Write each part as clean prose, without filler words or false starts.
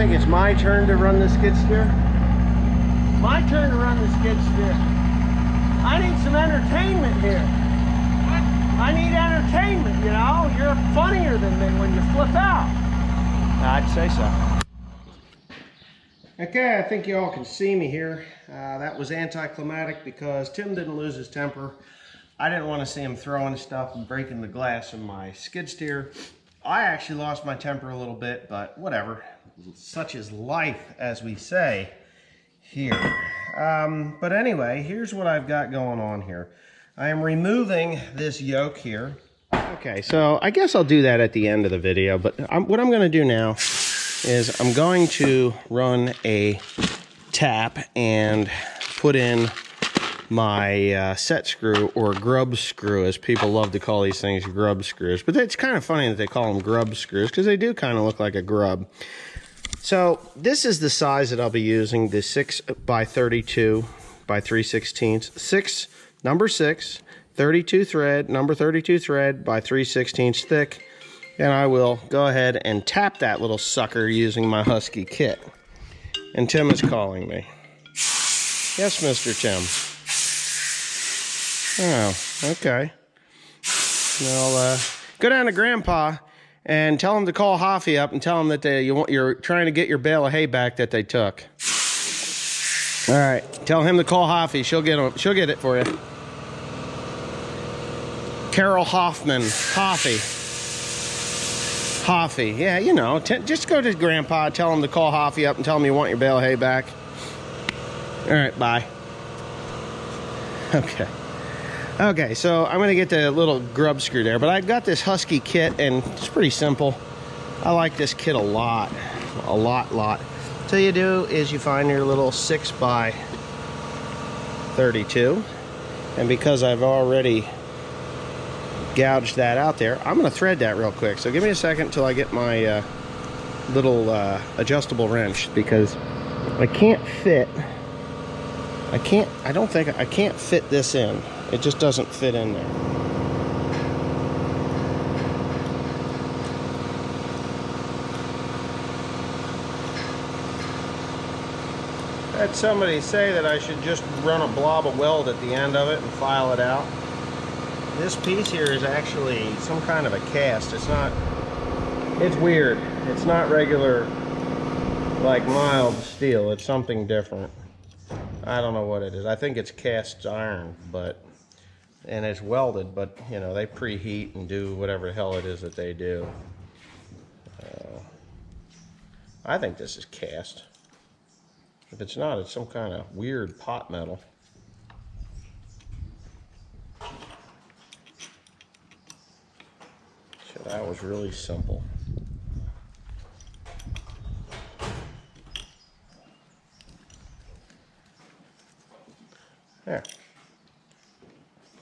think it's my turn to run the skid steer. My turn to run the skid steer. I need some entertainment here. I need entertainment, you know? You're funnier than me when you flip out. I'd say so. Okay, I think you all can see me here. That was anticlimactic because Tim didn't lose his temper. I didn't want to see him throwing stuff and breaking the glass in my skid steer. I actually lost my temper a little bit, but whatever. Such is life, as we say here. But anyway, here's what I've got going on here. I am removing this yoke here. Okay, so I guess I'll do that at the end of the video, but what I'm going to do now is I'm going to run a tap and put in my set screw, or grub screw, as people love to call these things, grub screws. But it's kind of funny that they call them grub screws, because they do kind of look like a grub. So this is the size that I'll be using, the 6 by 32 by 3/16, number 6, 32 thread, number 32 thread by 3/16 thick. And I will go ahead and tap that little sucker using my Husky kit. And Tim is calling me. Yes, Mr. Tim. Oh, okay. Well, go down to Grandpa and tell him to call Hoffy up and tell him that you're trying to get your bale of hay back that they took. All right, tell him to call Hoffy. She'll get it for you. Carol Hoffman, Hoffy, yeah, you know, just go to Grandpa, tell him to call Hoffy up and tell him you want your bale of hay back. All right, bye. Okay, so I'm gonna get the little grub screw there, but I've got this Husky kit and it's pretty simple. I like this kit a lot. So you do is you find your little 6 by 32, and because I've already gouged that out there, I'm going to thread that real quick. So give me a second until I get my little adjustable wrench, because I can't fit this in. It just doesn't fit in there. I had somebody say that I should just run a blob of weld at the end of it and file it out. This piece here is actually some kind of a cast. It's weird. It's not regular, like, mild steel. It's something different. I don't know what it is. I think it's cast iron, and it's welded, but, you know, they preheat and do whatever the hell it is that they do. I think this is cast. If it's not, it's some kind of weird pot metal. So that was really simple. There.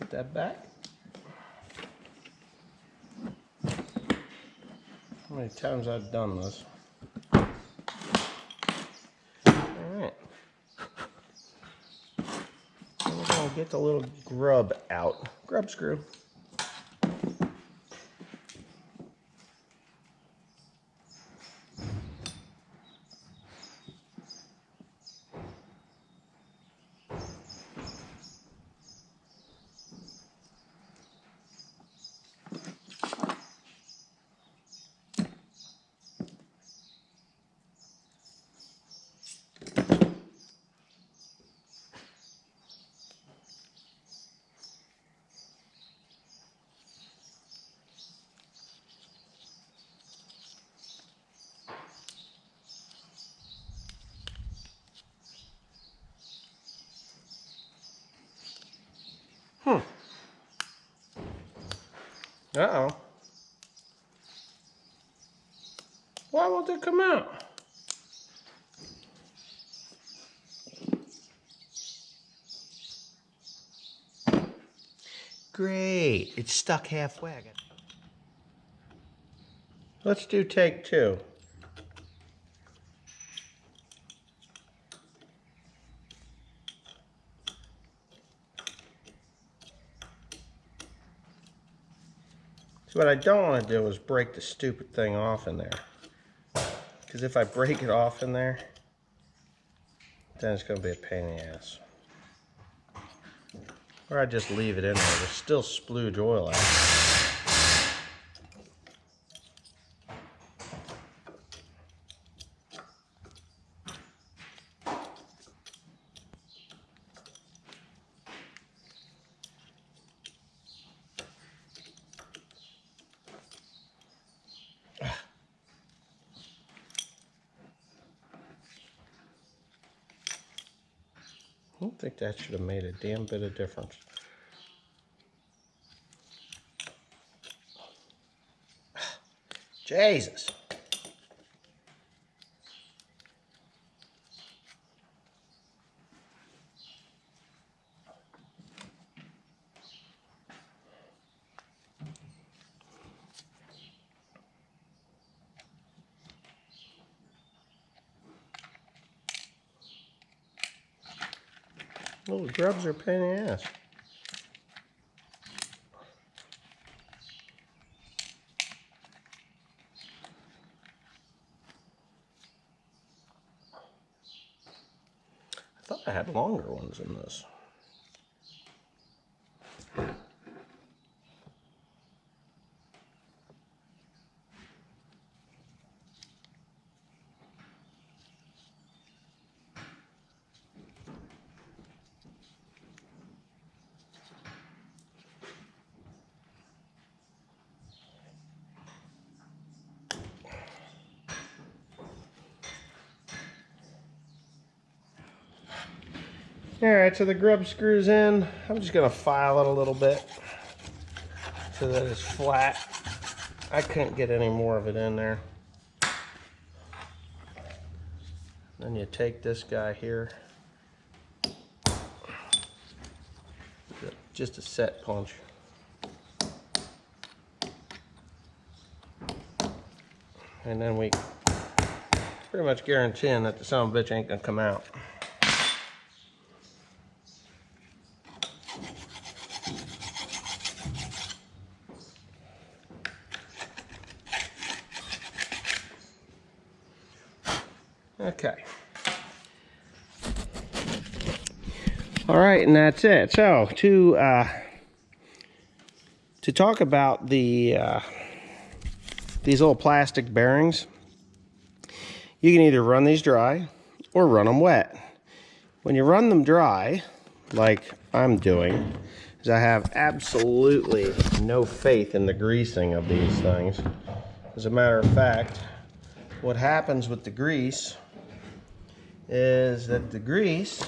Put that back. How many times I've done this? Alright. We're going to get the little grub out. Grub screw. Uh-oh. Why won't it come out? Great. It's stuck halfway. Let's do take 2. So what I don't want to do is break the stupid thing off in there, Because if I break it off in there, then it's going to be a pain in the ass. Or I just leave it in there. There's still splooge oil out. I don't think that should have made a damn bit of difference. Jesus. Little grubs are a pain in the ass. I thought I had longer ones than this. Alright, so the grub screws in. I'm just going to file it a little bit so that it's flat. I couldn't get any more of it in there. Then you take this guy here. Just a set punch. And then we pretty much guaranteeing that the son of a bitch ain't going to come out. Okay. All right, and that's it. So to talk about the these little plastic bearings, you can either run these dry or run them wet. When you run them dry, like I'm doing, is I have absolutely no faith in the greasing of these things. As a matter of fact, what happens with the grease is that the grease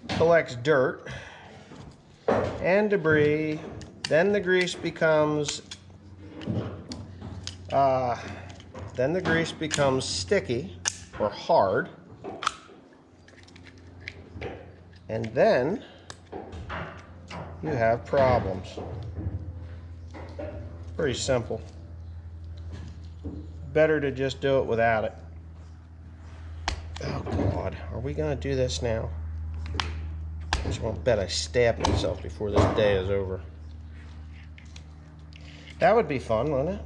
collects dirt and debris. Then the grease becomes sticky or hard, and then you have problems. Pretty simple. Better to just do it without it. Oh God, are we gonna do this now? I just won't bet I stab myself before this day is over. That would be fun, wouldn't it?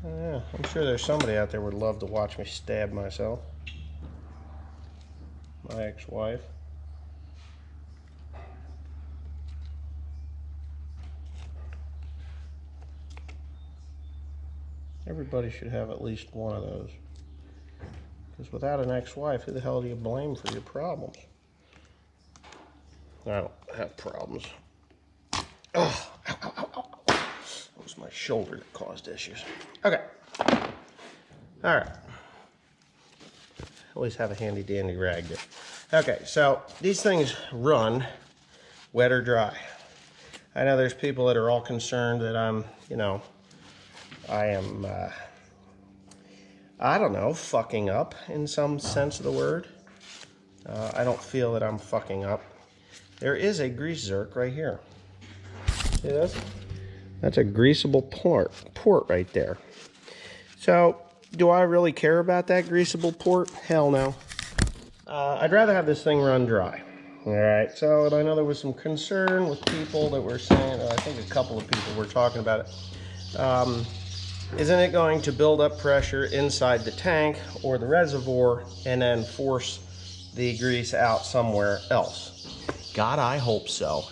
Yeah, I'm sure there's somebody out there would love to watch me stab myself. My ex-wife. Everybody should have at least one of those. Because without an ex-wife, who the hell do you blame for your problems? I don't have problems. Oh, ow, ow, ow, ow. It was my shoulder that caused issues. Okay. All right. Always have a handy dandy rag there. Okay, so these things run wet or dry. I know there's people that are all concerned that I'm, I am, I don't know, fucking up in some sense of the word. I don't feel that I'm fucking up. There is a grease zerk right here. See this? That's a greasable port right there. So, do I really care about that greasable port? Hell no. I'd rather have this thing run dry. All right, so I know there was some concern with people that were saying, I think a couple of people were talking about it. Isn't it going to build up pressure inside the tank or the reservoir and then force the grease out somewhere else? God, I hope so.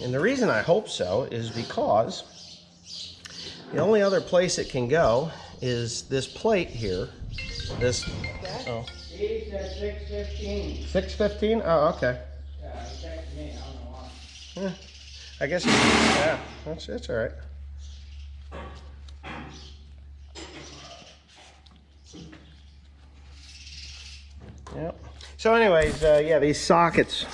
And the reason I hope so is because the only other place it can go is this plate here. This, oh. He said 615. 615? Oh, okay. Yeah, he texted me. I don't know why. Yeah, I guess, yeah, that's all right. Yep. So anyways, yeah, these sockets,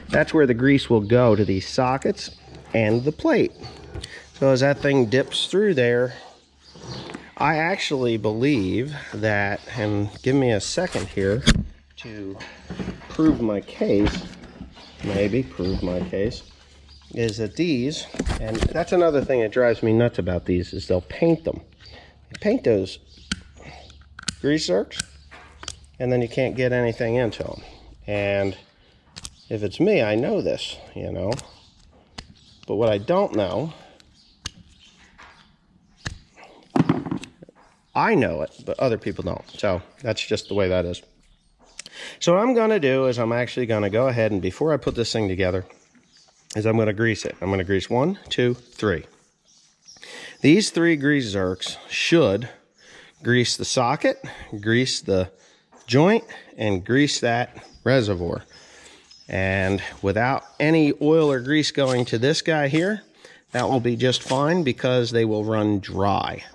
that's where the grease will go, to these sockets and the plate. So as that thing dips through there, I actually believe that, and give me a second here to prove my case, maybe prove my case, is that these, and that's another thing that drives me nuts about these, is they'll paint them. They paint those grease zerks, and then you can't get anything into them. And if it's me, I know this, you know. But what I don't know, I know it, but other people don't. So that's just the way that is. So what I'm going to do is I'm actually going to go ahead and, before I put this thing together, is I'm going to grease it. I'm going to grease 1, 2, 3. These 3 grease zerks should grease the socket, grease the joint, and grease that reservoir. And without any oil or grease going to this guy here, that will be just fine because they will run dry.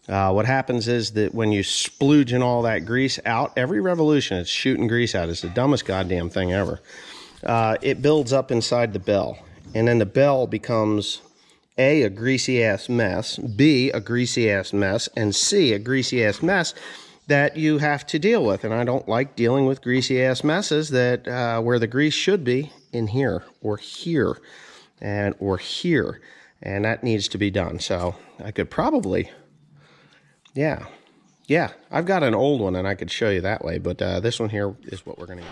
What happens is that when you splooging all that grease out, every revolution it's shooting grease out. It's the dumbest goddamn thing ever. It builds up inside the bell, and then the bell becomes A, greasy ass mess, B, a greasy ass mess, and C, a greasy ass mess that you have to deal with. And I don't like dealing with greasy ass messes that where the grease should be in here or here or here, and that needs to be done. So I could probably, yeah, I've got an old one and I could show you that way, but this one here is what we're gonna use.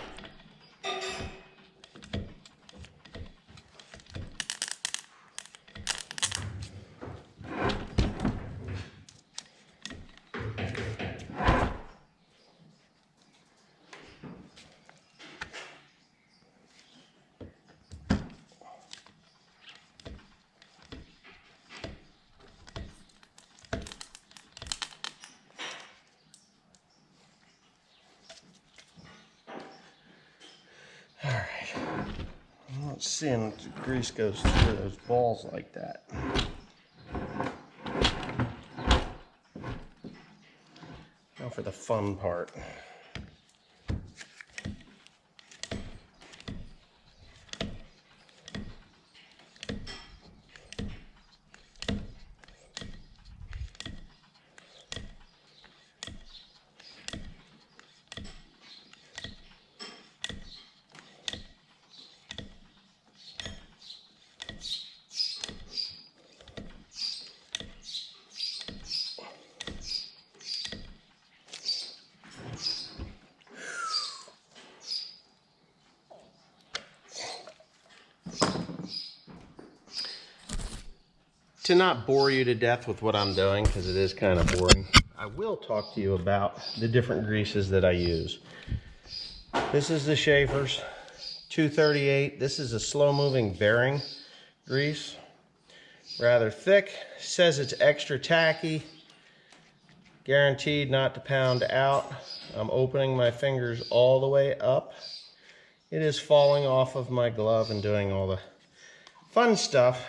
All right, I'm not seeing the grease goes through those balls like that. Now for the fun part. To not bore you to death with what I'm doing, because it is kind of boring, I will talk to you about the different greases that I use. This is the Schaefer's 238. This is a slow-moving bearing grease. Rather thick. Says it's extra tacky. Guaranteed not to pound out. I'm opening my fingers all the way up. It is falling off of my glove and doing all the fun stuff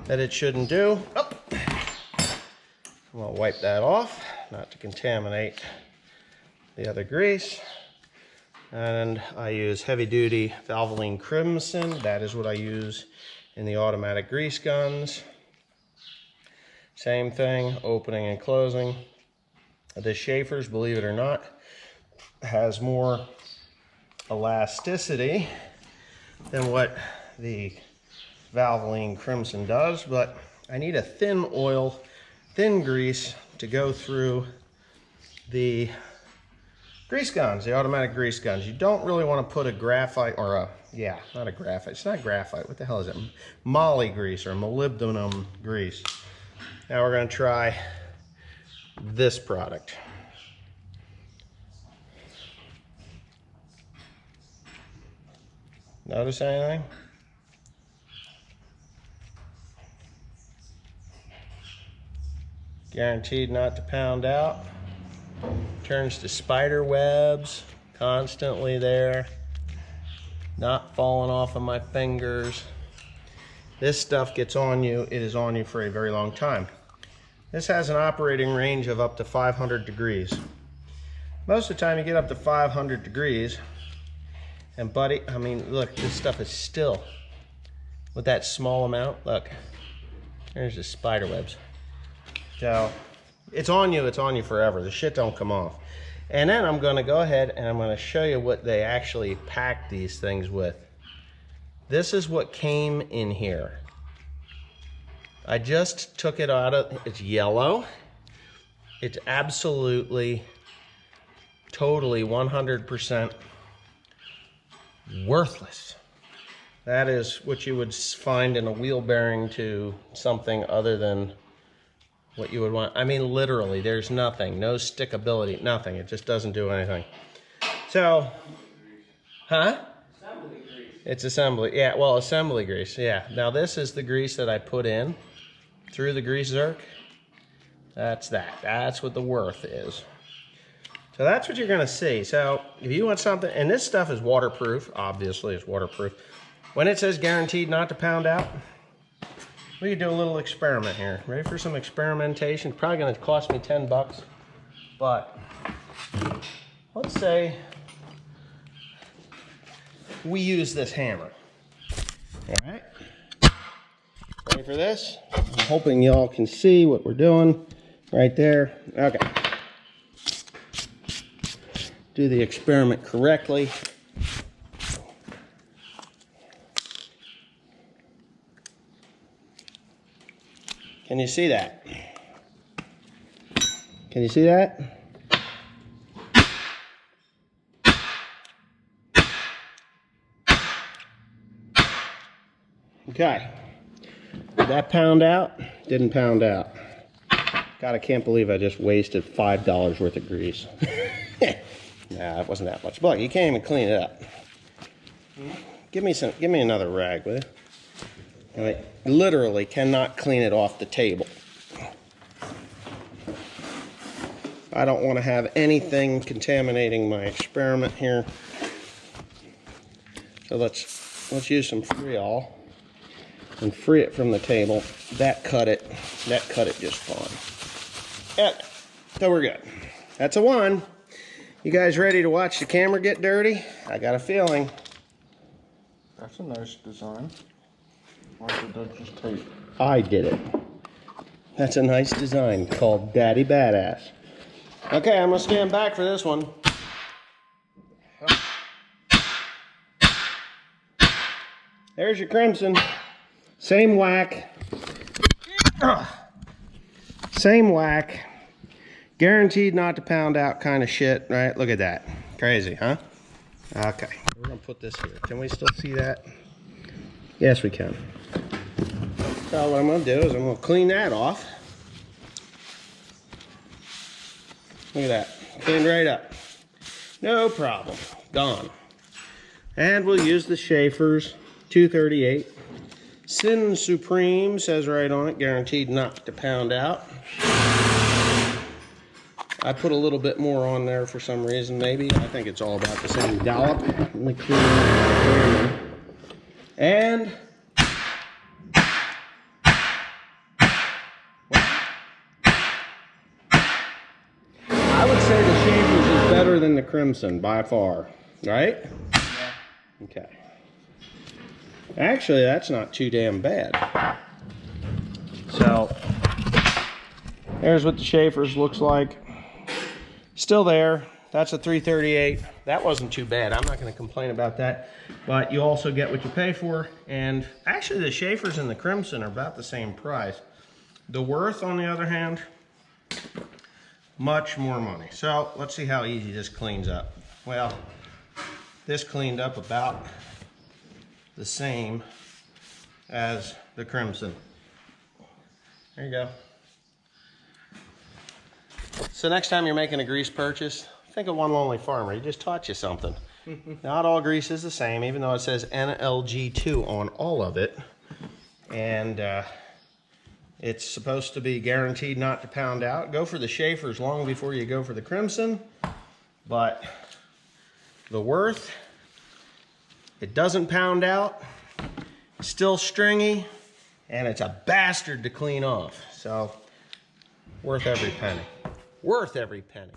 that it shouldn't do. Oh. I'm gonna wipe that off, not to contaminate the other grease. And I use heavy duty Valvoline Crimson. That is what I use in the automatic grease guns. Same thing, opening and closing. The Schaefer's, believe it or not, has more elasticity than what the Valvoline Crimson does, but I need a thin oil, thin grease to go through the grease guns, the automatic grease guns. You don't really want to put a graphite or a, yeah, not a graphite. It's not graphite. What the hell is it? Moly grease or molybdenum grease. Now we're going to try this product. Notice anything? Guaranteed not to pound out. Turns to spider webs, constantly there. Not falling off of my fingers. This stuff gets on you, it is on you for a very long time. This has an operating range of up to 500 degrees. Most of the time you get up to 500 degrees, and buddy, I mean, look, this stuff is still, with that small amount, look, there's the spider webs. So, it's on you forever. The shit don't come off. And then I'm gonna go ahead and I'm gonna show you what they actually pack these things with. This is what came in here. I just took it out of, it's yellow. It's absolutely, totally 100% worthless. That is what you would find in a wheel bearing to something other than what you would want. I mean, literally, there's nothing, no stickability, nothing. It just doesn't do anything. So, huh? Assembly grease. It's assembly, yeah, well, assembly grease, yeah. Now this is the grease that I put in through the grease zerk. That's that, that's what the worth is. So that's what you're gonna see. So if you want something, and this stuff is waterproof, obviously it's waterproof. When it says guaranteed not to pound out, we could do a little experiment here. Ready for some experimentation? Probably gonna cost me 10 bucks, but let's say we use this hammer. All right, ready for this? I'm hoping y'all can see what we're doing right there. Okay, do the experiment correctly. Can you see that? Can you see that? Okay. Did that pound out? Didn't pound out. God, I can't believe I just wasted $5 worth of grease. Nah, it wasn't that much. But you can't even clean it up. Give me another rag, will you? I literally cannot clean it off the table. I don't want to have anything contaminating my experiment here. So let's use some Freol and free it from the table. That cut it just fine. Okay, so we're good. That's a 1. You guys ready to watch the camera get dirty? I got a feeling. That's a nice design. Why did that just tape? I did it. That's a nice design called Daddy Badass. Okay, I'm gonna stand back for this one. There's your crimson. Same whack. Same whack. Guaranteed not to pound out kind of shit, right? Look at that. Crazy, huh? Okay, we're gonna put this here. Can we still see that? Yes, we can. So what I'm gonna do is I'm gonna clean that off. Look at that, cleaned right up. No problem, gone. And we'll use the Schaefer's 238. Sin Supreme says right on it, guaranteed not to pound out. I put a little bit more on there for some reason, maybe. I think it's all about the same dollop. Let me clean it. And I would say the Schaefer's is better than the Crimson by far, right? Yeah. Okay. Actually, that's not too damn bad. So, there's what the Schaefer's looks like. Still there. That's a 338. That wasn't too bad. I'm not going to complain about that. But you also get what you pay for. And actually, the Schaefer's and the Crimson are about the same price. The Worth, on the other hand, much more money. So let's see how easy this cleans up. Well, this cleaned up about the same as the crimson. There you go. So next time you're making a grease purchase, think of One Lonely Farmer. He just taught you something. Not all grease is the same, even though it says NLG2 on all of it. And it's supposed to be guaranteed not to pound out. Go for the Schaefer's long before you go for the crimson. But the Worth, it doesn't pound out. It's still stringy. And it's a bastard to clean off. So, worth every penny. Worth every penny.